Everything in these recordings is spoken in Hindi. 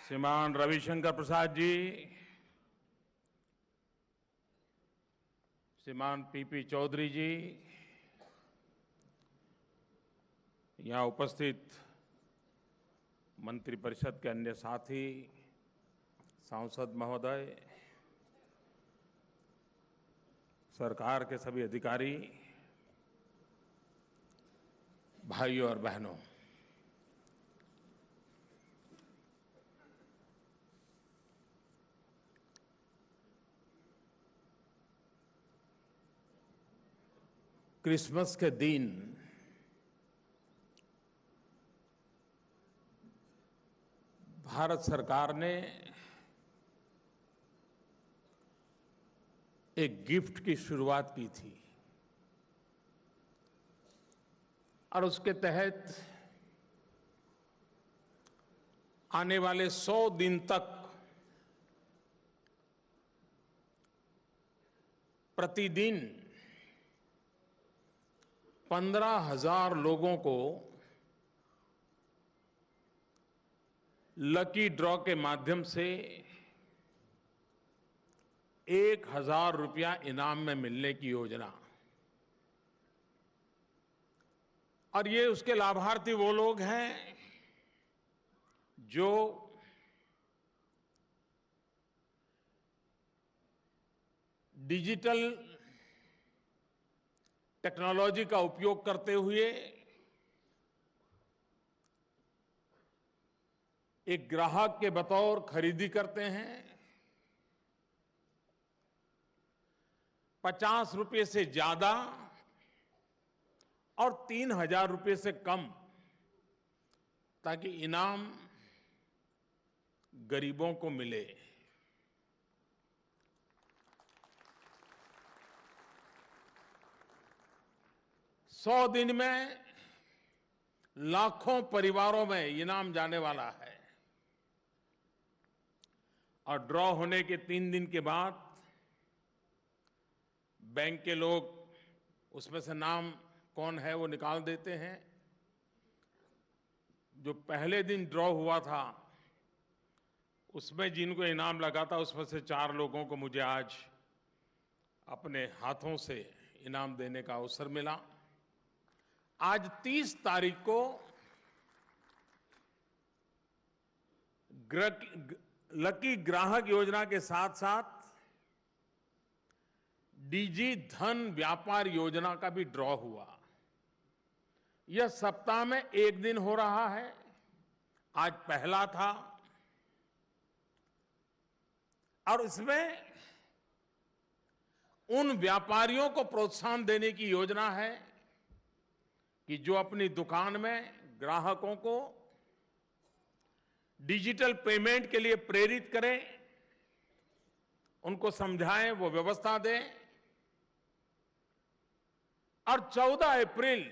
श्रीमान रविशंकर प्रसाद जी, श्रीमान पीपी चौधरी जी, यहाँ उपस्थित मंत्रिपरिषद के अन्य साथी, सांसद महोदय, सरकार के सभी अधिकारी, भाइयों और बहनों, क्रिसमस के दिन भारत सरकार ने एक गिफ्ट की शुरुआत की थी और उसके तहत आने वाले 100 दिन तक प्रतिदिन 15,000 लोगों को लकी ड्रॉ के माध्यम से 1,000 रुपया इनाम में मिलने की योजना। और ये उसके लाभार्थी वो लोग हैं जो डिजिटल टेक्नोलॉजी का उपयोग करते हुए एक ग्राहक के बतौर खरीदी करते हैं, 50 रुपये से ज्यादा और 3,000 रुपये से कम, ताकि इनाम गरीबों को मिले। सौ दिन में लाखों परिवारों में इनाम जाने वाला है और ड्रॉ होने के 3 दिन के बाद बैंक के लोग उसमें से नाम कौन है वो निकाल देते हैं। जो पहले दिन ड्रॉ हुआ था उसमें जिनको इनाम लगा था उसमें से 4 लोगों को मुझे आज अपने हाथों से इनाम देने का अवसर मिला। आज 30 तारीख को लकी ग्राहक योजना के साथ साथ डिजी धन व्यापार योजना का भी ड्रॉ हुआ। यह सप्ताह में एक दिन हो रहा है। आज पहला था और इसमें उन व्यापारियों को प्रोत्साहन देने की योजना है कि जो अपनी दुकान में ग्राहकों को डिजिटल पेमेंट के लिए प्रेरित करें, उनको समझाएं, वो व्यवस्था दें। और 14 अप्रैल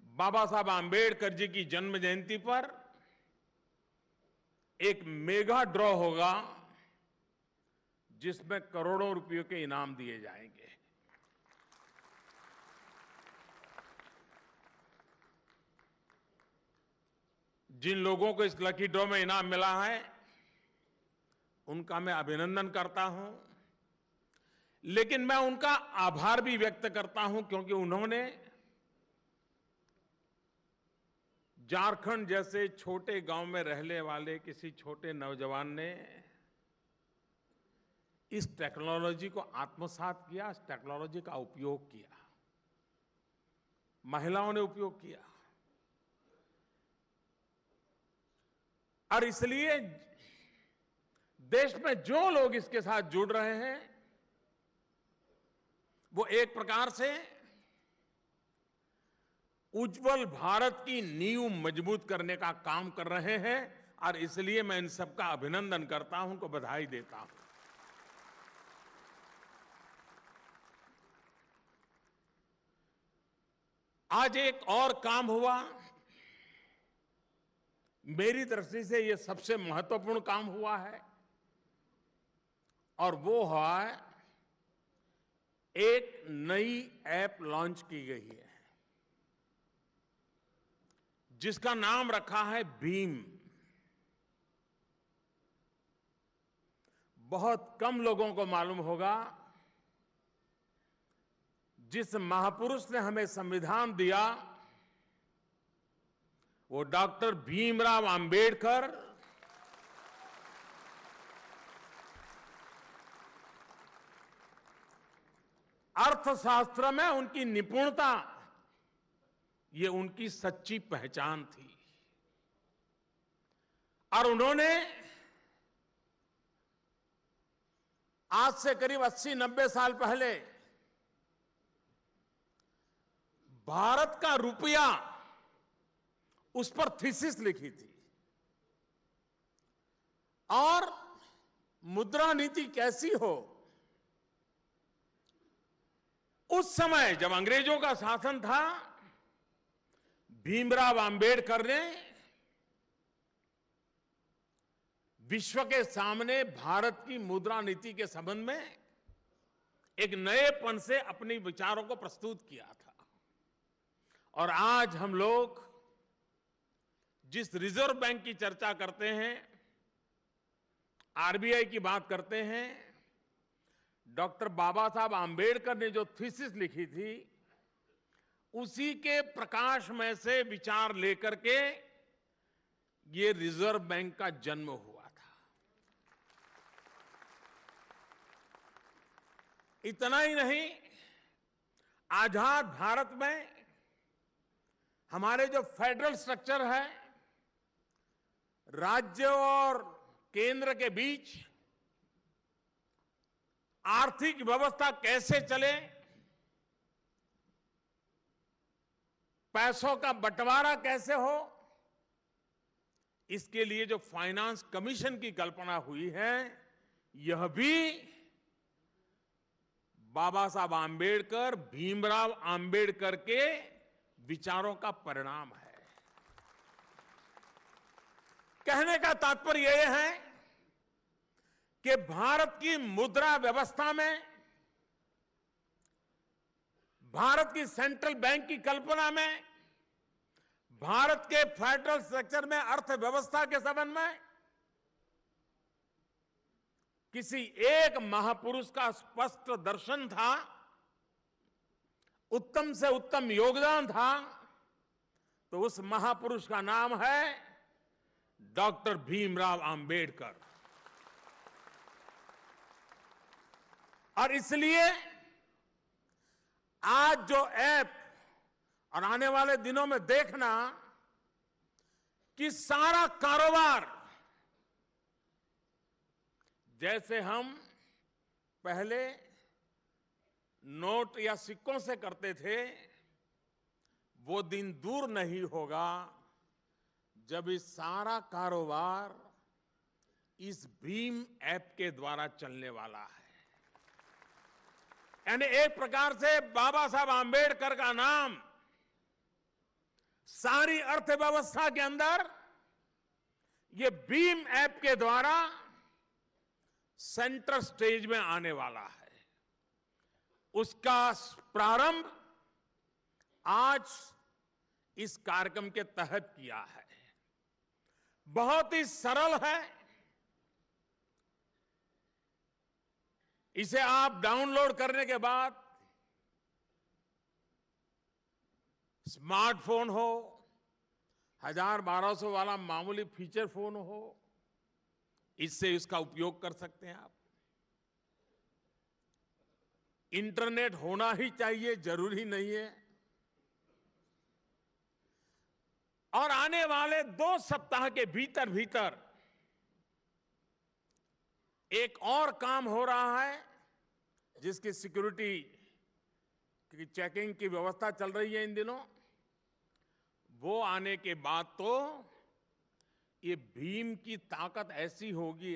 बाबा साहब आंबेडकर जी की जन्म जयंती पर एक मेगा ड्रॉ होगा जिसमें करोड़ों रुपयों के इनाम दिए जाएंगे। जिन लोगों को इस लकी ड्रॉ में इनाम मिला है उनका मैं अभिनंदन करता हूं, लेकिन मैं उनका आभार भी व्यक्त करता हूं क्योंकि उन्होंने झारखंड जैसे छोटे गांव में रहने वाले किसी छोटे नौजवान ने इस टेक्नोलॉजी को आत्मसात किया, इस टेक्नोलॉजी का उपयोग किया, महिलाओं ने उपयोग किया। और इसलिए देश में जो लोग इसके साथ जुड़ रहे हैं वो एक प्रकार से उज्जवल भारत की नींव मजबूत करने का काम कर रहे हैं और इसलिए मैं इन सबका अभिनंदन करता हूं, उनको बधाई देता हूं। आज एक और काम हुआ, मेरी दृष्टि से यह सबसे महत्वपूर्ण काम हुआ है और वो है एक नई ऐप लॉन्च की गई है जिसका नाम रखा है भीम। बहुत कम लोगों को मालूम होगा जिस महापुरुष ने हमें संविधान दिया वो डॉक्टर भीमराव अंबेडकर अर्थशास्त्र में उनकी निपुणता ये उनकी सच्ची पहचान थी और उन्होंने आज से करीब 80-90 साल पहले भारत का रुपया उस पर थीसिस लिखी थी और मुद्रा नीति कैसी हो। उस समय जब अंग्रेजों का शासन था भीमराव अंबेडकर ने विश्व के सामने भारत की मुद्रा नीति के संबंध में एक नएपन से अपने विचारों को प्रस्तुत किया था। और आज हम लोग जिस रिजर्व बैंक की चर्चा करते हैं, आरबीआई की बात करते हैं, डॉक्टर बाबा साहब आंबेडकर ने जो थीसिस लिखी थी उसी के प्रकाश में से विचार लेकर के ये रिजर्व बैंक का जन्म हुआ था। इतना ही नहीं, आजाद भारत में हमारे जो फेडरल स्ट्रक्चर है, राज्य और केंद्र के बीच आर्थिक व्यवस्था कैसे चले, पैसों का बंटवारा कैसे हो, इसके लिए जो फाइनेंस कमीशन की कल्पना हुई है यह भी बाबा साहब आंबेडकर, भीमराव आंबेडकर के विचारों का परिणाम है। कहने का तात्पर्य यह है कि भारत की मुद्रा व्यवस्था में, भारत की सेंट्रल बैंक की कल्पना में, भारत के फेडरल स्ट्रक्चर में, अर्थव्यवस्था के संबंध में किसी एक महापुरुष का स्पष्ट दर्शन था, उत्तम से उत्तम योगदान था, तो उस महापुरुष का नाम है डॉक्टर भीमराव अंबेडकर। और इसलिए आज जो ऐप और आने वाले दिनों में देखना कि सारा कारोबार जैसे हम पहले नोट या सिक्कों से करते थे, वो दिन दूर नहीं होगा जब इस सारा कारोबार इस भीम ऐप के द्वारा चलने वाला है। यानी एक प्रकार से बाबा साहब आंबेडकर का नाम सारी अर्थव्यवस्था के अंदर ये भीम ऐप के द्वारा सेंटर स्टेज में आने वाला है। उसका प्रारंभ आज इस कार्यक्रम के तहत किया है। बहुत ही सरल है। इसे आप डाउनलोड करने के बाद स्मार्टफोन हो, 1000-1200 वाला मामूली फीचर फोन हो, इससे इसका उपयोग कर सकते हैं आप। इंटरनेट होना ही चाहिए, जरूरी नहीं है। और आने वाले 2 सप्ताह के भीतर भीतर एक और काम हो रहा है जिसकी सिक्योरिटी की चेकिंग की व्यवस्था चल रही है इन दिनों। वो आने के बाद तो ये भीम की ताकत ऐसी होगी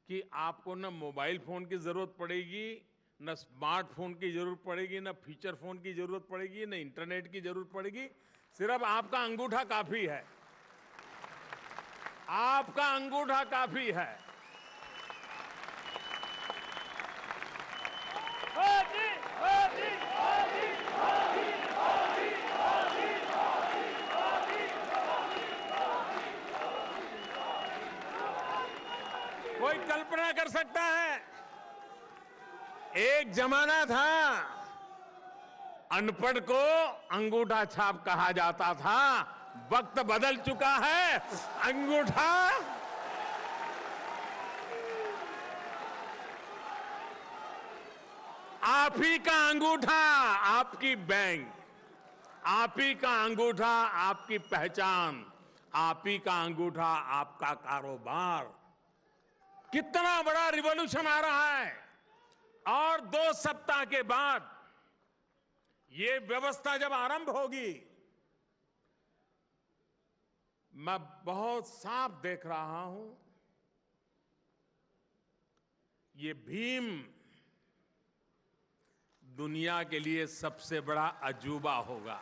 कि आपको न मोबाइल फोन की जरूरत पड़ेगी, न स्मार्टफोन की जरूरत पड़ेगी, न फीचर फोन की जरूरत पड़ेगी, न इंटरनेट की जरूरत पड़ेगी। सिर्फ आपका अंगूठा काफी है। आपका अंगूठा काफी है। कोई कल्पना कर सकता है? एक जमाना था अनपढ़ को अंगूठा छाप कहा जाता था। वक्त बदल चुका है। अंगूठा आप ही का अंगूठा आपकी बैंक, आप ही का अंगूठा आपकी पहचान, आप ही का अंगूठा आपका कारोबार। कितना बड़ा रिवॉल्यूशन आ रहा है। और 2 सप्ताह के बाद ये व्यवस्था जब आरंभ होगी, मैं बहुत साफ देख रहा हूं, ये भीम दुनिया के लिए सबसे बड़ा अजूबा होगा।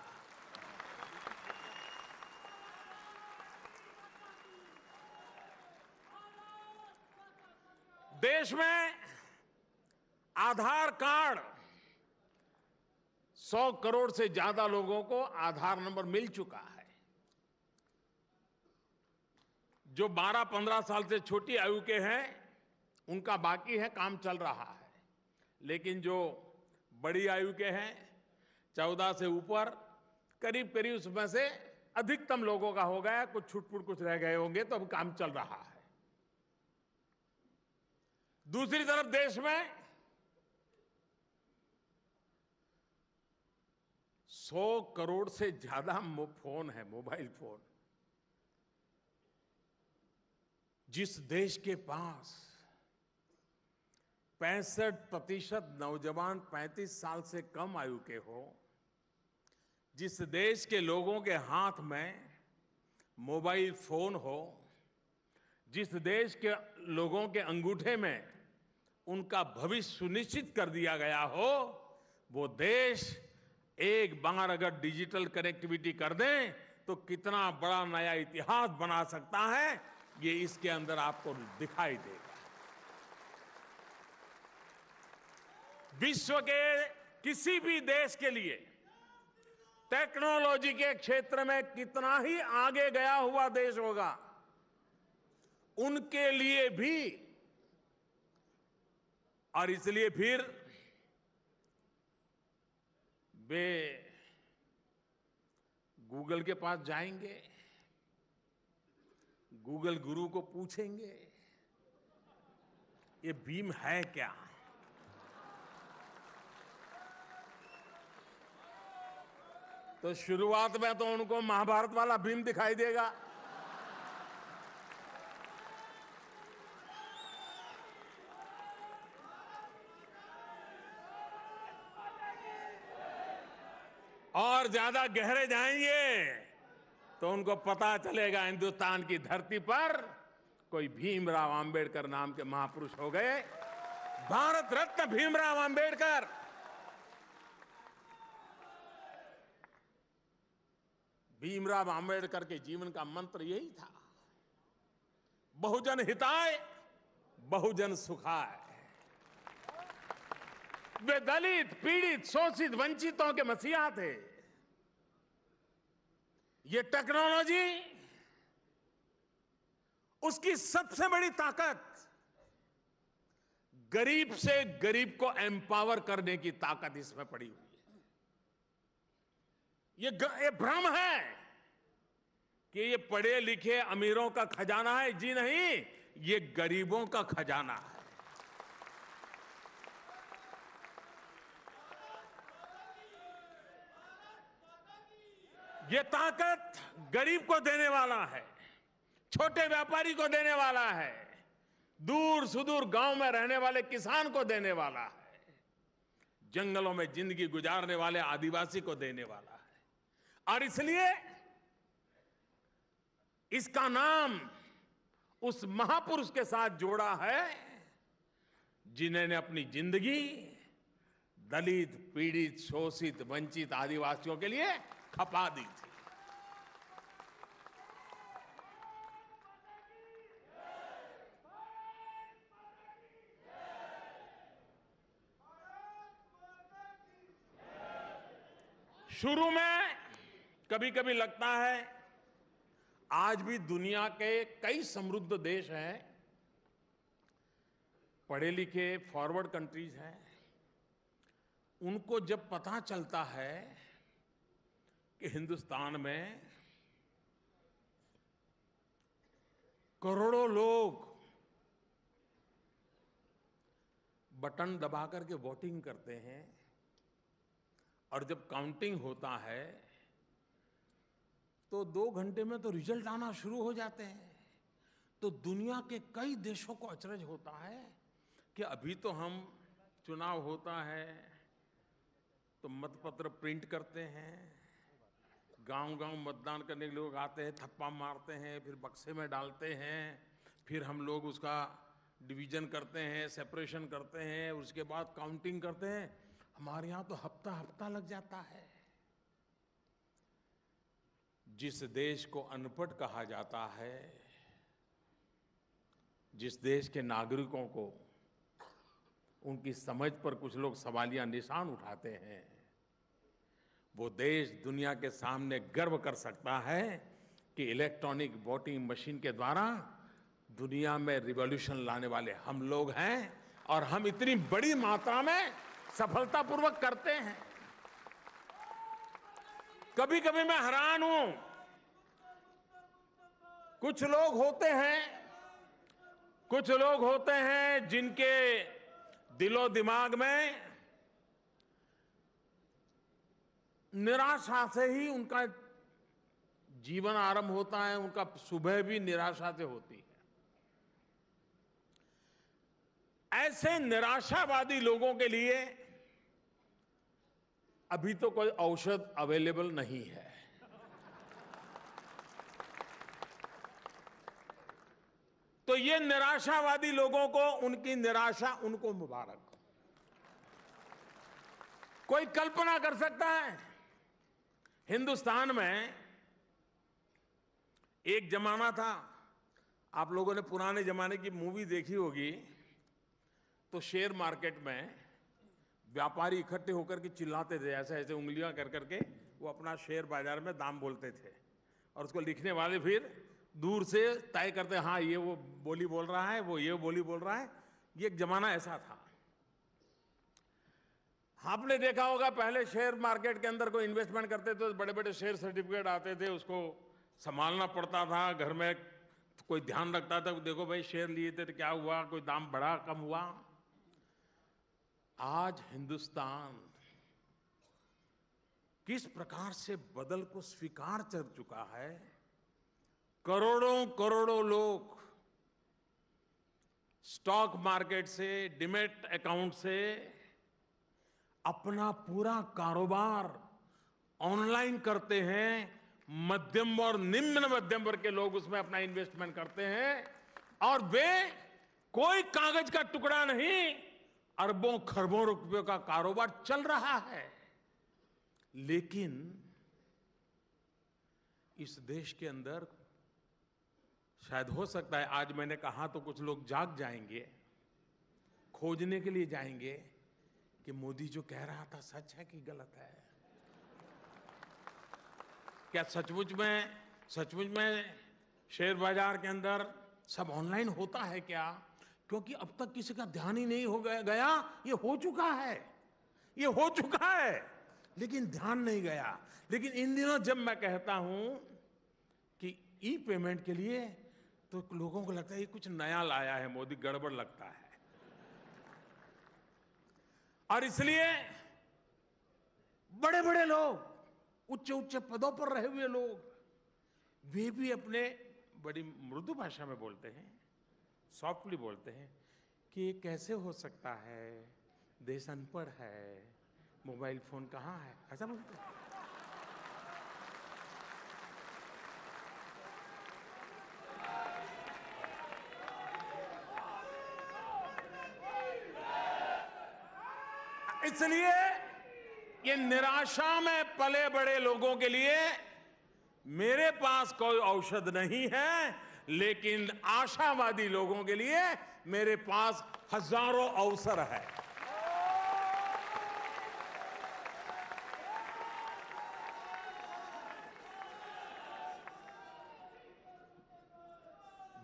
देश में आधार कार्ड 100 करोड़ से ज्यादा लोगों को आधार नंबर मिल चुका है। जो 12-15 साल से छोटी आयु के हैं उनका बाकी है, काम चल रहा है। लेकिन जो बड़ी आयु के हैं 14 से ऊपर, करीब करीब उसमें से अधिकतम लोगों का हो गया। कुछ छूट-फूट कुछ रह गए होंगे, तो अब काम चल रहा है। दूसरी तरफ देश में 100 करोड़ से ज्यादा फोन है, मोबाइल फोन। जिस देश के पास 65% नौजवान 35 साल से कम आयु के हो, जिस देश के लोगों के हाथ में मोबाइल फोन हो, जिस देश के लोगों के अंगूठे में उनका भविष्य सुनिश्चित कर दिया गया हो, वो देश एक बार अगर डिजिटल कनेक्टिविटी कर दें तो कितना बड़ा नया इतिहास बना सकता है, ये इसके अंदर आपको दिखाई देगा। विश्व के किसी भी देश के लिए टेक्नोलॉजी के क्षेत्र में कितना ही आगे गया हुआ देश होगा, उनके लिए भी, और इसलिए फिर वे गूगल के पास जाएंगे, गूगल गुरु को पूछेंगे ये भीम है क्या। तो शुरुआत में तो उनको महाभारत वाला भीम दिखाई देगा। और ज्यादा गहरे जाएंगे तो उनको पता चलेगा हिंदुस्तान की धरती पर कोई भीमराव अंबेडकर नाम के महापुरुष हो गए। भारत रत्न भीमराव अंबेडकर। भीमराव अंबेडकर के जीवन का मंत्र यही था, बहुजन हिताय बहुजन सुखाय। वे दलित, पीड़ित, शोषित, वंचितों के मसीहा थे। ये टेक्नोलॉजी, उसकी सबसे बड़ी ताकत गरीब से गरीब को एम्पावर करने की ताकत इसमें पड़ी हुई है। ये भ्रम है कि ये पढ़े लिखे अमीरों का खजाना है। जी नहीं, ये गरीबों का खजाना है। ये ताकत गरीब को देने वाला है, छोटे व्यापारी को देने वाला है, दूर सुदूर गांव में रहने वाले किसान को देने वाला है, जंगलों में जिंदगी गुजारने वाले आदिवासी को देने वाला है। और इसलिए इसका नाम उस महापुरुष के साथ जोड़ा है जिन्होंने अपनी जिंदगी दलित, पीड़ित, शोषित, वंचित आदिवासियों के लिए खपा दी थी। शुरू में कभी कभी लगता है आज भी दुनिया के कई समृद्ध देश हैं पढ़े लिखे फॉरवर्ड कंट्रीज हैं, उनको जब पता चलता है कि हिंदुस्तान में करोड़ों लोग बटन दबा करके वोटिंग करते हैं और जब काउंटिंग होता है तो 2 घंटे में तो रिजल्ट आना शुरू हो जाते हैं, तो दुनिया के कई देशों को अचरज होता है कि अभी तो हम चुनाव होता है तो मतपत्र प्रिंट करते हैं, गांव-गांव मतदान करने के लोग आते हैं, थप्पा मारते हैं, फिर बक्से में डालते हैं, फिर हम लोग उसका डिवीजन करते हैं, सेपरेशन करते हैं, उसके बाद काउंटिंग करते हैं। हमारे यहाँ तो हफ्ता लग जाता है। जिस देश को अनपढ़ कहा जाता है, जिस देश के नागरिकों को उनकी समझ पर कुछ लोग सवालिया निशान उठाते हैं, वो देश दुनिया के सामने गर्व कर सकता है कि इलेक्ट्रॉनिक वोटिंग मशीन के द्वारा दुनिया में रिवॉल्यूशन लाने वाले हम लोग हैं और हम इतनी बड़ी मात्रा में सफलतापूर्वक करते हैं। कभी कभी मैं हैरान हूं, कुछ लोग होते हैं जिनके दिलो दिमाग में निराशा से ही उनका जीवन आरंभ होता है, उनका सुबह भी निराशा से होती है। ऐसे निराशावादी लोगों के लिए अभी तो कोई औषध अवेलेबल नहीं है। तो ये निराशावादी लोगों को उनकी निराशा उनको मुबारक। कोई कल्पना कर सकता है, हिंदुस्तान में एक जमाना था, आप लोगों ने पुराने जमाने की मूवी देखी होगी, तो शेयर मार्केट में व्यापारी इकट्ठे होकर के चिल्लाते थे, ऐसे ऐसे उंगलियां कर करके वो अपना शेयर बाजार में दाम बोलते थे और उसको लिखने वाले फिर दूर से तय करते, हाँ ये वो बोली बोल रहा है, वो ये बोली बोल रहा है। ये एक जमाना ऐसा था। आपने देखा होगा पहले शेयर मार्केट के अंदर कोई इन्वेस्टमेंट करते तो बड़े बड़े शेयर सर्टिफिकेट आते थे, उसको संभालना पड़ता था, घर में कोई ध्यान रखता था, देखो भाई शेयर लिए थे तो क्या हुआ, कोई दाम बढ़ा कम हुआ। आज हिंदुस्तान किस प्रकार से बदल को स्वीकार कर चुका है। करोड़ों करोड़ों लोग स्टॉक मार्केट से, डीमैट अकाउंट से अपना पूरा कारोबार ऑनलाइन करते हैं। मध्यम और निम्न मध्यम वर्ग के लोग उसमें अपना इन्वेस्टमेंट करते हैं और वे कोई कागज का टुकड़ा नहीं, अरबों खरबों रुपयों का कारोबार चल रहा है। लेकिन इस देश के अंदर शायद हो सकता है, आज मैंने कहा तो कुछ लोग जाग जाएंगे, खोजने के लिए जाएंगे कि मोदी जो कह रहा था सच है कि गलत है। क्या सचमुच में शेयर बाजार के अंदर सब ऑनलाइन होता है क्या? क्योंकि अब तक किसी का ध्यान ही नहीं हो गया। ये हो चुका है, लेकिन ध्यान नहीं गया। लेकिन इन दिनों जब मैं कहता हूं कि ई पेमेंट के लिए, तो लोगों को लगता है ये कुछ नया लाया है मोदी, गड़बड़ लगता है। और इसलिए बड़े बड़े लोग, उच्च पदों पर रहे हुए लोग, वे भी अपने बड़ी मृदु भाषा में बोलते हैं, सॉफ्टली बोलते हैं कि ये कैसे हो सकता है, देश अनपढ़ है, मोबाइल फोन कहाँ है, ऐसा बोलते हैं। इसलिए ये निराशा में पले बड़े लोगों के लिए मेरे पास कोई औषध नहीं है, लेकिन आशावादी लोगों के लिए मेरे पास हजारों अवसर है।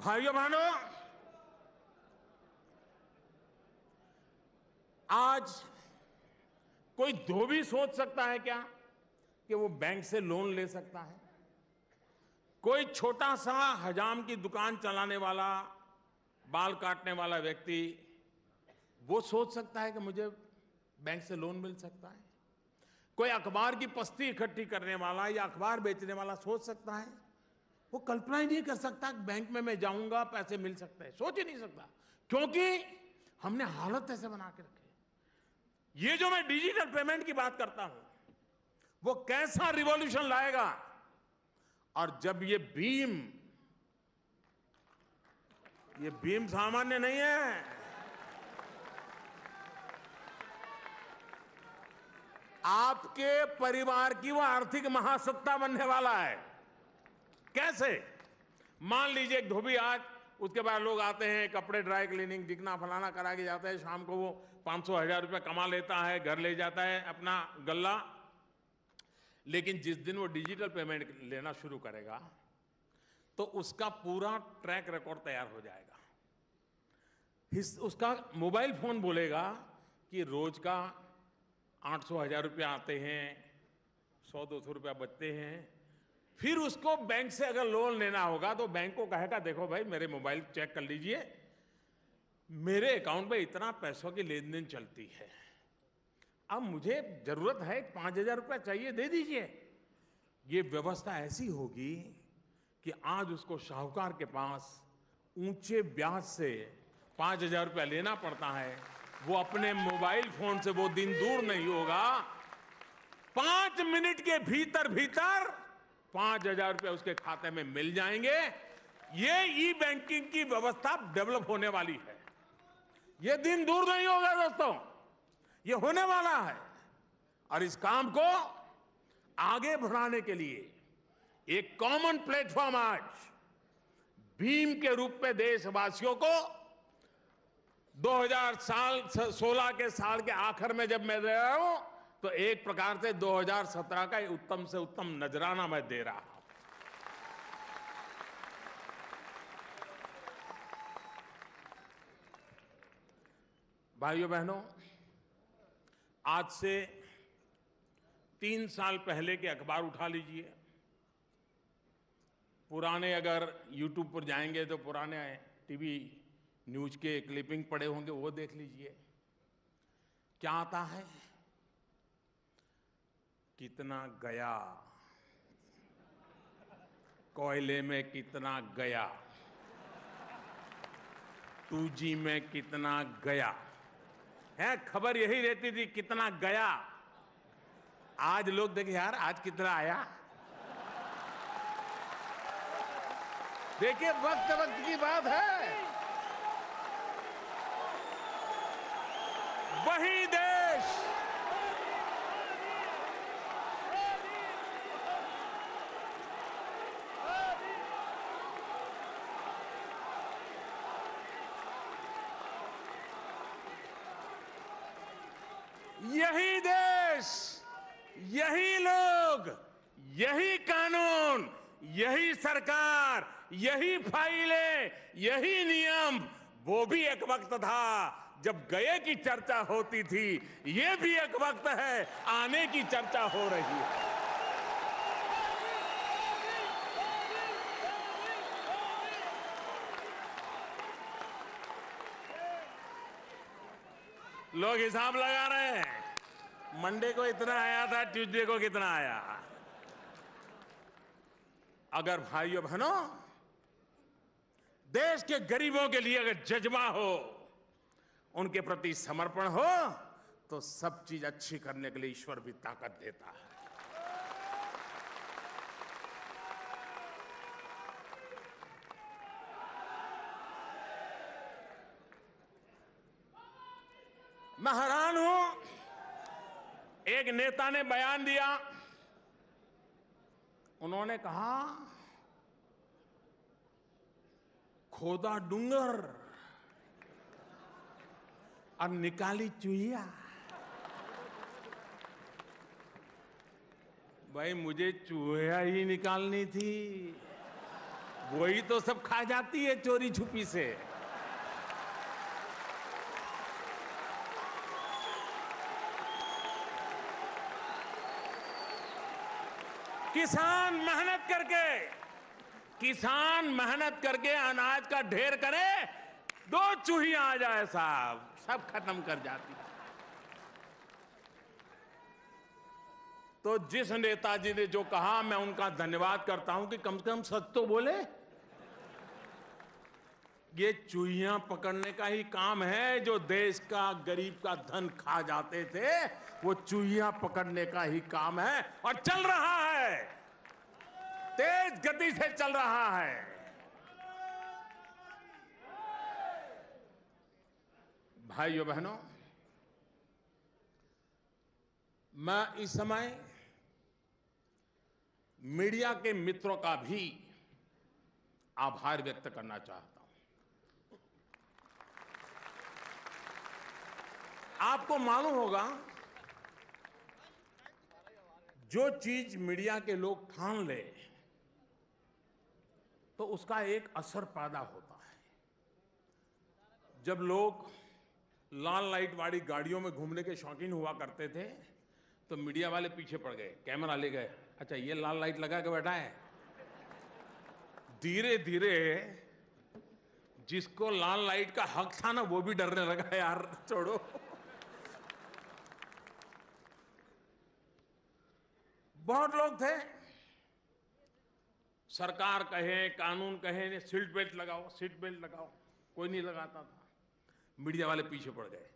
भाइयों बहनों, आज कोई धोबी सोच सकता है क्या कि वो बैंक से लोन ले सकता है? कोई छोटा सा हजाम की दुकान चलाने वाला, बाल काटने वाला व्यक्ति वो सोच सकता है कि मुझे बैंक से लोन मिल सकता है? कोई अखबार की पस्ती इकट्ठी करने वाला या अखबार बेचने वाला सोच सकता है? वो कल्पना ही नहीं कर सकता कि बैंक में मैं जाऊंगा पैसे मिल सकते हैं। सोच ही नहीं सकता, क्योंकि हमने हालत ऐसे बना के रखी। ये जो मैं डिजिटल पेमेंट की बात करता हूं, वो कैसा रिवॉल्यूशन लाएगा। और जब ये भीम सामान्य नहीं है। आपके परिवार की वो आर्थिक महासत्ता बनने वाला है। कैसे? मान लीजिए एक धोबी आज, उसके बाद लोग आते हैं, कपड़े ड्राई क्लीनिंग दिखना फलाना करा के जाते हैं, शाम को वो 500-1000 रुपये कमा लेता है, घर ले जाता है अपना गल्ला। लेकिन जिस दिन वो डिजिटल पेमेंट लेना शुरू करेगा तो उसका पूरा ट्रैक रिकॉर्ड तैयार हो जाएगा। उसका मोबाइल फोन बोलेगा कि रोज का 800-1000 रुपये आते हैं, 100-200 रुपया बचते हैं। फिर उसको बैंक से अगर लोन लेना होगा तो बैंक को कहेगा, देखो भाई मेरे मोबाइल चेक कर लीजिए, मेरे अकाउंट में इतना पैसों की लेन देन चलती है, अब मुझे जरूरत है 5000 रुपया चाहिए, दे दीजिए। ये व्यवस्था ऐसी होगी कि आज उसको साहूकार के पास ऊंचे ब्याज से 5000 रुपया लेना पड़ता है। वो अपने मोबाइल फोन से वो दिन दूर नहीं होगा, 5 मिनट के भीतर 5000 रुपया उसके खाते में मिल जाएंगे। ये ई बैंकिंग की व्यवस्था डेवलप होने वाली है। ये दिन दूर नहीं होगा दोस्तों, ये होने वाला है। और इस काम को आगे बढ़ाने के लिए एक कॉमन प्लेटफॉर्म आज भीम के रूप में देशवासियों को 2016 के साल के आखिर में जब मैं दे रहा हूं, तो एक प्रकार से 2017 का उत्तम से उत्तम नजराना मैं दे रहा हूं। भाइयों बहनों, आज से 3 साल पहले के अखबार उठा लीजिए। पुराने अगर YouTube पर जाएंगे तो पुराने टीवी न्यूज के क्लिपिंग पड़े होंगे, वो देख लीजिए। क्या आता है? कितना गया, कोयले में कितना गया, 2G में कितना गया है। खबर यही रहती थी, कितना गया। आज लोग देखें यार आज कितना आया। देखिए वक्त वक्त की बात है। वही देश यही देश, यही लोग, यही कानून, यही सरकार, यही फाइलें, यही नियम, वो भी एक वक्त था जब गए की चर्चा होती थी। ये भी एक वक्त है आने की चर्चा हो रही है। लोग हिसाब लगा रहे हैं, मंडे को इतना आया था, ट्यूसडे को कितना आया। अगर भाइयों बहनों देश के गरीबों के लिए अगर जज्बा हो, उनके प्रति समर्पण हो, तो सब चीज अच्छी करने के लिए ईश्वर भी ताकत देता है। मैं हैरान हूं, एक नेता ने बयान दिया, उन्होंने कहा खोदा डूंगर और निकाली चुहिया। भाई मुझे चूहिया ही निकालनी थी, वही तो सब खा जाती है चोरी छुपी से। किसान मेहनत करके अनाज का ढेर करे, 2 चूहियां आ जाए साहब, सब खत्म कर जाती। तो जिस नेताजी ने जो कहा, मैं उनका धन्यवाद करता हूं कि कम से कम सच तो बोले। ये चूहियां पकड़ने का ही काम है, जो देश का गरीब का धन खा जाते थे, वो चूहियां पकड़ने का ही काम है, और चल रहा है, तेज गति से चल रहा है। भाइयों बहनों, मैं इस समय मीडिया के मित्रों का भी आभार व्यक्त करना चाहता हूं। आपको मालूम होगा, जो चीज मीडिया के लोग ठान ले तो उसका एक असर पैदा होता है। जब लोग लाल लाइट वाली गाड़ियों में घूमने के शौकीन हुआ करते थे, तो मीडिया वाले पीछे पड़ गए, कैमरा ले गए, अच्छा ये लाल लाइट लगा के बैठा है। धीरे धीरे जिसको लाल लाइट का हक था ना, वो भी डरने लगा, यार छोड़ो। बहुत लोग थे, सरकार कहे, कानून कहे, सीट बेल्ट लगाओ, सीट बेल्ट लगाओ, कोई नहीं लगाता था। मीडिया वाले पीछे पड़ गए।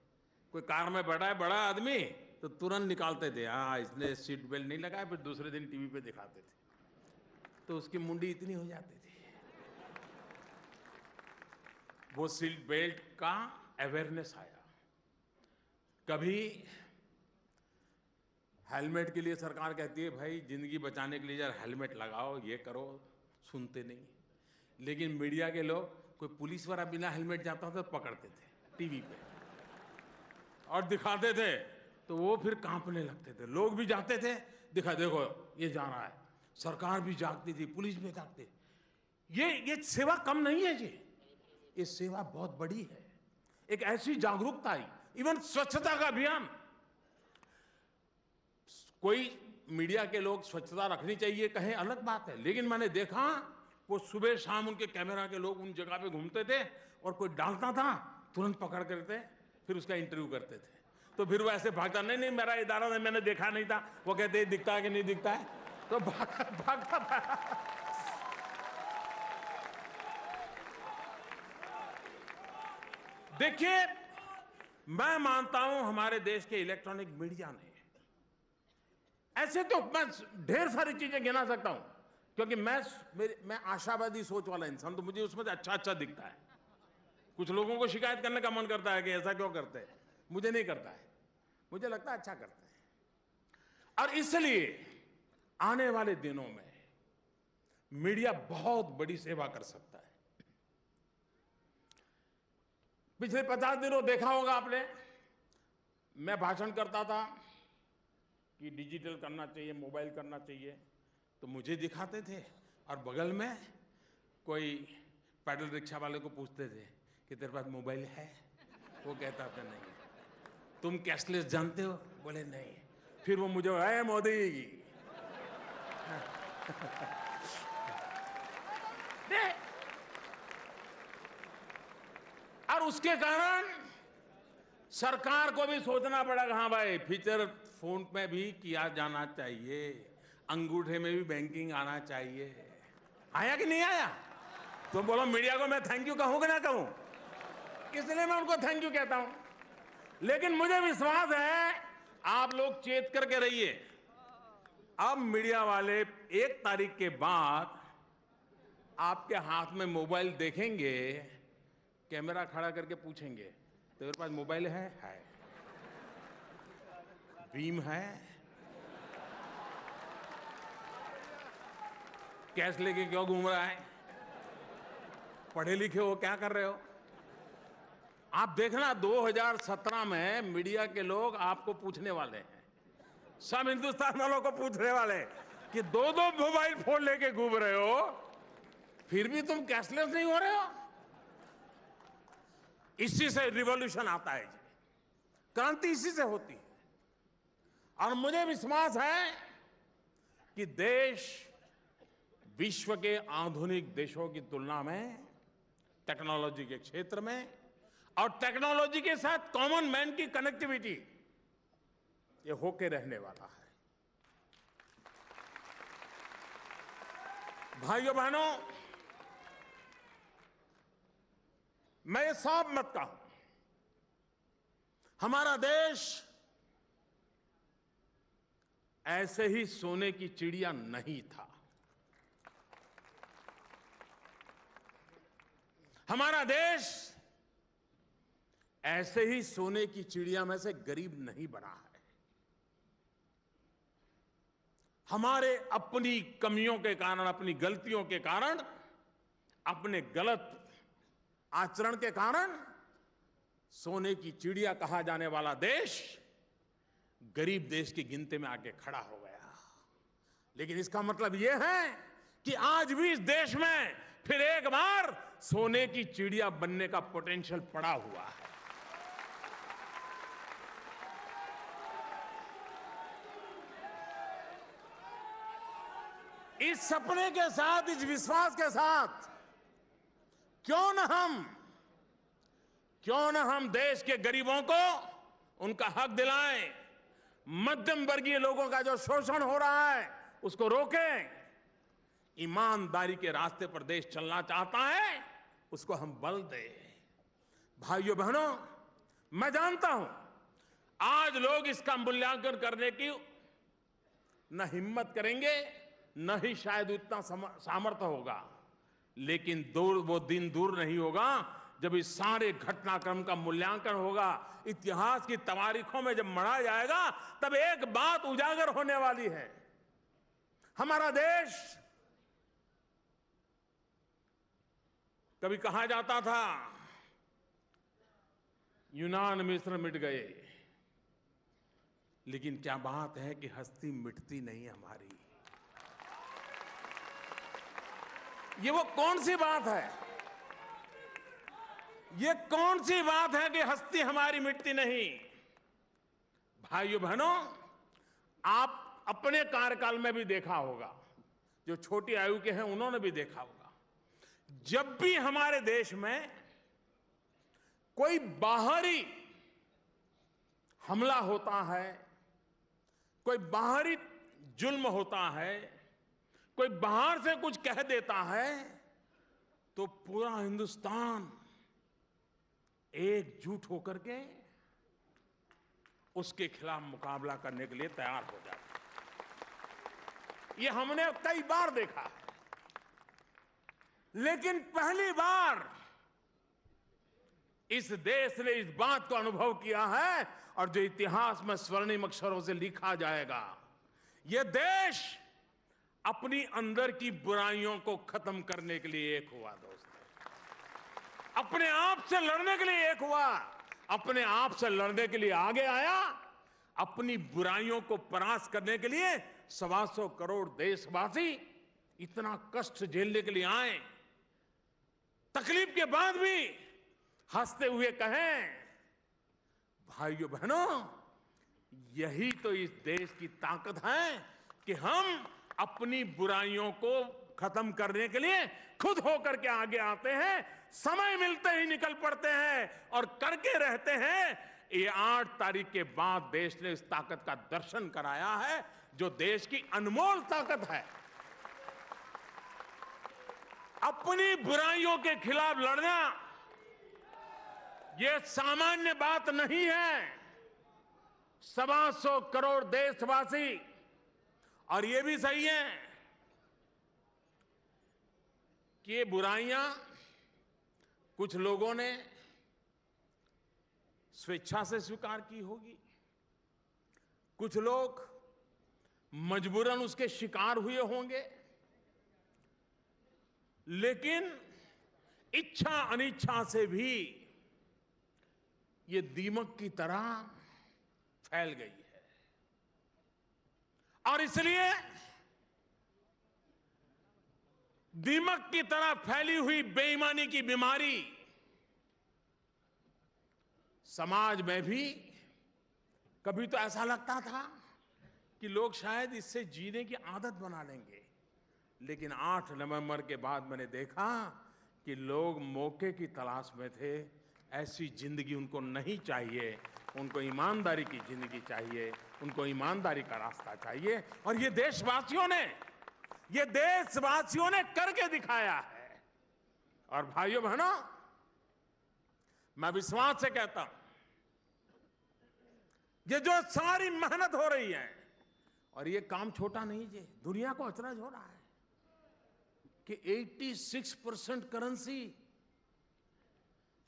कोई कार में बैठा है बड़ा आदमी, तो तुरंत निकालते थे, हाँ इसने सीट बेल्ट नहीं लगाया, फिर दूसरे दिन टीवी पे दिखाते थे, तो उसकी मुंडी इतनी हो जाती थी। वो सीट बेल्ट का अवेयरनेस आया। कभी हेलमेट के लिए सरकार कहती है, भाई जिंदगी बचाने के लिए यार हेलमेट लगाओ, ये करो, सुनते नहीं। लेकिन मीडिया के लोग, कोई पुलिस वाला बिना हेलमेट जाता था तो पकड़ते थे टीवी पे और दिखाते थे, तो वो फिर कांपने लगते थे। लोग भी जाते थे, दिखा देखो ये जा रहा है। सरकार भी जागती थी, पुलिस भी जागती। ये सेवा कम नहीं है जी, ये सेवा बहुत बड़ी है। एक ऐसी जागरूकता आई, इवन स्वच्छता का अभियान। कोई मीडिया के लोग स्वच्छता रखनी चाहिए कहें, अलग बात है, लेकिन मैंने देखा वो सुबह शाम उनके कैमरा के लोग उन जगह पे घूमते थे, और कोई डालता था तुरंत पकड़ करते, फिर उसका इंटरव्यू करते थे। तो फिर वो ऐसे भागता, नहीं मेरा इदारा नहीं, मैंने देखा नहीं था। वो कहते दिखता है कि नहीं दिखता है, तो भागता था। देखिए, मैं मानता हूं हमारे देश के इलेक्ट्रॉनिक मीडिया ने, ऐसे तो मैं ढेर सारी चीजें गिना सकता हूं, क्योंकि मैं आशावादी सोच वाला इंसान, तो मुझे उसमें अच्छा दिखता है। कुछ लोगों को शिकायत करने का मन करता है कि ऐसा क्यों करते हैं, मुझे नहीं करता है, मुझे लगता है अच्छा करते हैं। और इसलिए आने वाले दिनों में मीडिया बहुत बड़ी सेवा कर सकता है। पिछले 50 दिनों देखा होगा आपने, मैं भाषण करता था कि डिजिटल करना चाहिए, मोबाइल करना चाहिए, तो मुझे दिखाते थे, और बगल में कोई पैडल रिक्शा वाले को पूछते थे कि तेरे पास मोबाइल है? वो कहता था नहीं। तुम कैशलेस जानते हो? बोले नहीं। फिर वो मुझे, है मोदी और उसके कारण सरकार को भी सोचना पड़ा, हाँ भाई फीचर फोन में भी किया जाना चाहिए, अंगूठे में भी बैंकिंग आना चाहिए। आया कि नहीं आया? तो बोलो मीडिया को मैं थैंक यू कहूं कि ना कहूं? इसलिए मैं उनको थैंक यू कहता हूं। लेकिन मुझे विश्वास है आप लोग चेत करके रहिए। अब मीडिया वाले 1 तारीख के बाद आपके हाथ में मोबाइल देखेंगे, कैमरा खड़ा करके पूछेंगे, तेरे पास मोबाइल है? है। भीम है? कैश लेके क्यों घूम रहा है? पढ़े लिखे हो, क्या कर रहे हो? आप देखना 2017 में मीडिया के लोग आपको पूछने वाले हैं, सब हिंदुस्तान वालों को पूछने वाले कि 2 मोबाइल फोन लेके घूम रहे हो, फिर भी तुम कैशलेस नहीं हो रहे हो। इसी से रिवॉल्यूशन आता है जी, क्रांति इसी से होती है। और मुझे विश्वास है कि देश विश्व के आधुनिक देशों की तुलना में टेक्नोलॉजी के क्षेत्र में और टेक्नोलॉजी के साथ कॉमन मैन की कनेक्टिविटी ये होके रहने वाला है। भाइयों बहनों, मैं ये साफ मत कहूं, हमारा देश ऐसे ही सोने की चिड़िया नहीं था। हमारा देश ऐसे ही सोने की चिड़िया में से गरीब नहीं बना है। हमारे अपनी कमियों के कारण, अपनी गलतियों के कारण, अपने गलत आचरण के कारण सोने की चिड़िया कहा जाने वाला देश गरीब देश की गिनती में आके खड़ा हो गया। लेकिन इसका मतलब यह है कि आज भी इस देश में फिर एक बार सोने की चिड़िया बनने का पोटेंशियल पड़ा हुआ है। इस सपने के साथ, इस विश्वास के साथ क्यों न हम देश के गरीबों को उनका हक दिलाएं, मध्यम वर्गीय लोगों का जो शोषण हो रहा है उसको रोकें, ईमानदारी के रास्ते पर देश चलना चाहता है उसको हम बल दें। भाइयों बहनों, मैं जानता हूं आज लोग इसका मूल्यांकन करने की न हिम्मत करेंगे, न ही शायद उतना सामर्थ्य होगा, लेकिन वो दिन दूर नहीं होगा जब इस सारे घटनाक्रम का मूल्यांकन होगा, इतिहास की तवारीखों में जब मढ़ा जाएगा, तब एक बात उजागर होने वाली है। हमारा देश, कभी कहा जाता था यूनान मिस्र मिट गए, लेकिन क्या बात है कि हस्ती मिटती नहीं हमारी। ये वो कौन सी बात है, ये कौन सी बात है कि हस्ती हमारी मिटती नहीं। भाइयों बहनों, आप अपने कार्यकाल में भी देखा होगा, जो छोटी आयु के हैं उन्होंने भी देखा होगा, जब भी हमारे देश में कोई बाहरी हमला होता है, कोई बाहरी जुल्म होता है, कोई बाहर से कुछ कह देता है, तो पूरा हिंदुस्तान एकजुट होकर के उसके खिलाफ मुकाबला करने के लिए तैयार हो जाता है। ये हमने कई बार देखा है, लेकिन पहली बार इस देश ने इस बात को अनुभव किया है और जो इतिहास में स्वर्णिम अक्षरों से लिखा जाएगा, यह देश अपनी अंदर की बुराइयों को खत्म करने के लिए एक हुआ। दोस्तों, अपने आप से लड़ने के लिए एक हुआ, अपने आप से लड़ने के लिए आगे आया, अपनी बुराइयों को परास्त करने के लिए 125 करोड़ देशवासी इतना कष्ट झेलने के लिए आए, तकलीफ के बाद भी हंसते हुए कहें, भाइयों बहनों, यही तो इस देश की ताकत है कि हम अपनी बुराइयों को खत्म करने के लिए खुद होकर के आगे आते हैं, समय मिलते ही निकल पड़ते हैं और करके रहते हैं। ये 8 तारीख के बाद देश ने इस ताकत का दर्शन कराया है, जो देश की अनमोल ताकत है। अपनी बुराइयों के खिलाफ लड़ना ये सामान्य बात नहीं है। 125 करोड़ देशवासी, और ये भी सही है कि ये बुराइयां कुछ लोगों ने स्वेच्छा से स्वीकार की होगी, कुछ लोग मजबूरन उसके शिकार हुए होंगे, लेकिन इच्छा अनिच्छा से भी ये दीमक की तरह फैल गई है। और इसलिए दीमक की तरह फैली हुई बेईमानी की बीमारी समाज में भी कभी तो ऐसा लगता था कि लोग शायद इससे जीने की आदत बना लेंगे, लेकिन 8 नवंबर के बाद मैंने देखा कि लोग मौके की तलाश में थे। ऐसी जिंदगी उनको नहीं चाहिए, उनको ईमानदारी की जिंदगी चाहिए, उनको ईमानदारी का रास्ता चाहिए। और ये देशवासियों ने करके दिखाया है। और भाइयों बहनों, मैं विश्वास से कहता हूं, ये जो सारी मेहनत हो रही है, और ये काम छोटा नहीं है, दुनिया को अचरज हो रहा है कि 86% करेंसी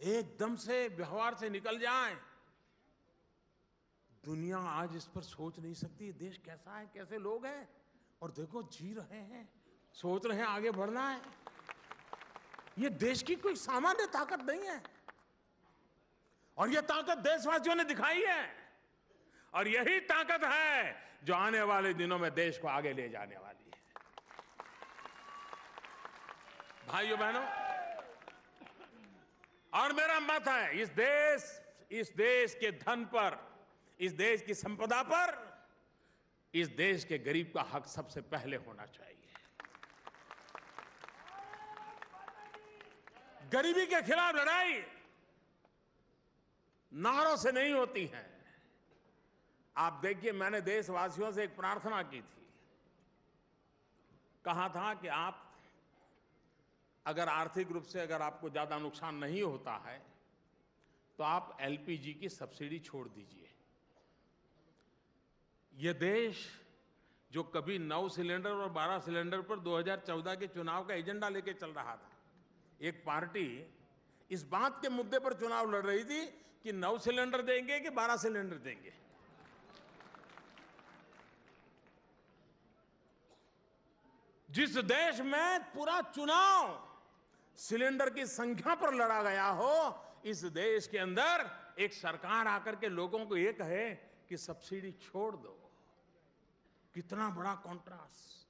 एकदम से व्यवहार से निकल जाए। दुनिया आज इस पर सोच नहीं सकती देश कैसा है, कैसे लोग हैं, और देखो जी रहे हैं, सोच रहे हैं आगे बढ़ना है। ये देश की कोई सामान्य ताकत नहीं है, और ये ताकत देशवासियों ने दिखाई है, और यही ताकत है जो आने वाले दिनों में देश को आगे ले जाने वाली है। भाइयों बहनों, और मेरा मत है इस देश के धन पर, इस देश की संपदा पर, इस देश के गरीब का हक सबसे पहले होना चाहिए। गरीबी के खिलाफ लड़ाई नारों से नहीं होती है। आप देखिए, मैंने देशवासियों से एक प्रार्थना की थी, कहा था कि आप अगर आर्थिक रूप से अगर आपको ज्यादा नुकसान नहीं होता है तो आप एलपीजी की सब्सिडी छोड़ दीजिए। यह देश जो कभी 9 सिलेंडर और 12 सिलेंडर पर 2014 के चुनाव का एजेंडा लेके चल रहा था, एक पार्टी इस बात के मुद्दे पर चुनाव लड़ रही थी कि 9 सिलेंडर देंगे कि 12 सिलेंडर देंगे। जिस देश में पूरा चुनाव सिलेंडर की संख्या पर लड़ा गया हो, इस देश के अंदर एक सरकार आकर के लोगों को यह कहे कि सब्सिडी छोड़ दो, कितना बड़ा कॉन्ट्रास्ट।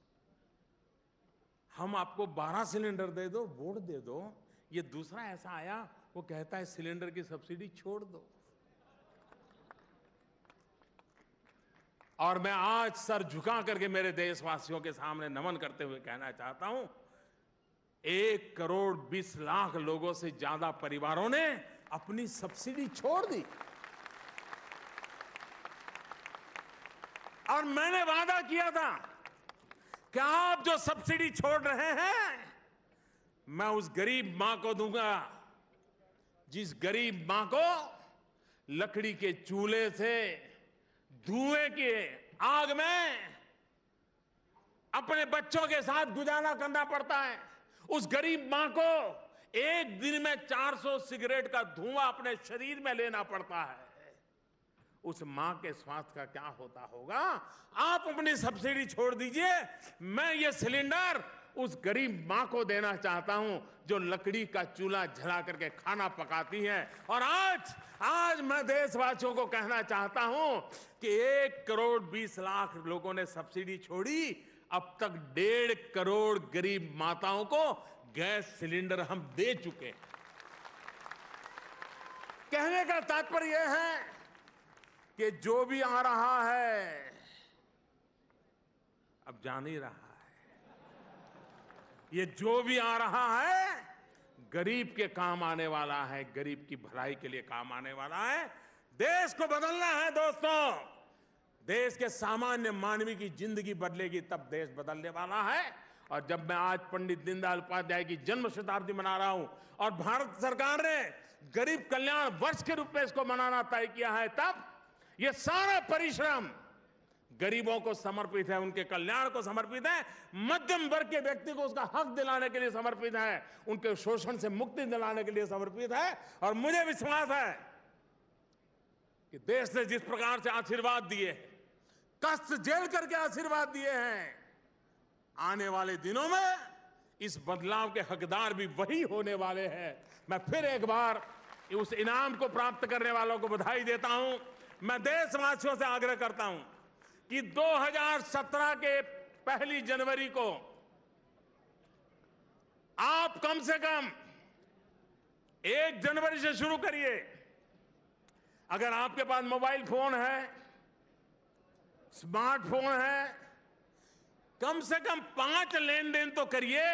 हम आपको 12 सिलेंडर दे दो, वोट दे दो, ये दूसरा ऐसा आया वो कहता है सिलेंडर की सब्सिडी छोड़ दो। और मैं आज सर झुका करके मेरे देशवासियों के सामने नमन करते हुए कहना चाहता हूं, 1,20,00,000 लोगों से ज्यादा परिवारों ने अपनी सब्सिडी छोड़ दी। और मैंने वादा किया था कि आप जो सब्सिडी छोड़ रहे हैं, मैं उस गरीब मां को दूंगा जिस गरीब मां को लकड़ी के चूल्हे से धुएं की आग में अपने बच्चों के साथ गुजारा करना पड़ता है। उस गरीब मां को एक दिन में 400 सिगरेट का धुआं अपने शरीर में लेना पड़ता है। उस मां के स्वास्थ्य का क्या होता होगा? आप अपनी सब्सिडी छोड़ दीजिए, मैं ये सिलेंडर उस गरीब मां को देना चाहता हूं जो लकड़ी का चूल्हा जला करके खाना पकाती है। और आज मैं देशवासियों को कहना चाहता हूं कि 1,20,00,000 लोगों ने सब्सिडी छोड़ी। अब तक 1.5 करोड़ गरीब माताओं को गैस सिलेंडर हम दे चुके हैं। कहने का तात्पर्य यह है कि जो भी आ रहा है अब जान ही रहा है, ये जो भी आ रहा है गरीब के काम आने वाला है, गरीब की भलाई के लिए काम आने वाला है। देश को बदलना है दोस्तों, देश के सामान्य मानवी की जिंदगी बदलेगी तब देश बदलने वाला है। और जब मैं आज पंडित दीनदयाल उपाध्याय की जन्म शताब्दी मना रहा हूं और भारत सरकार ने गरीब कल्याण वर्ष के रूप में इसको मनाना तय किया है, तब ये सारा परिश्रम गरीबों को समर्पित है, उनके कल्याण को समर्पित है, मध्यम वर्ग के व्यक्ति को उसका हक दिलाने के लिए समर्पित है, उनके शोषण से मुक्ति दिलाने के लिए समर्पित है। और मुझे विश्वास है कि देश ने जिस प्रकार से आशीर्वाद दिए, कष्ट झेल करके आशीर्वाद दिए हैं, आने वाले दिनों में इस बदलाव के हकदार भी वही होने वाले हैं। मैं फिर एक बार उस इनाम को प्राप्त करने वालों को बधाई देता हूं। मैं देशवासियों से आग्रह करता हूं कि 2017 के 1 जनवरी को आप कम से कम 1 जनवरी से शुरू करिए। अगर आपके पास मोबाइल फोन है, स्मार्टफोन है, कम से कम 5 लेन देन तो करिए।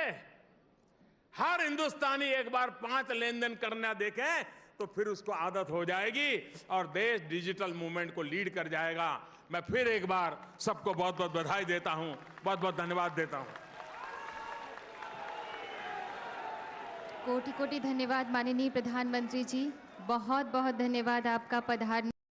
हर हिंदुस्तानी एक बार 5 लेन देन करना देखे तो फिर उसको आदत हो जाएगी और देश डिजिटल मूवमेंट को लीड कर जाएगा। मैं फिर एक बार सबको बहुत बहुत बधाई देता हूं, बहुत बहुत धन्यवाद देता हूं। कोटि कोटि धन्यवाद माननीय प्रधानमंत्री जी, बहुत बहुत धन्यवाद आपका पधारने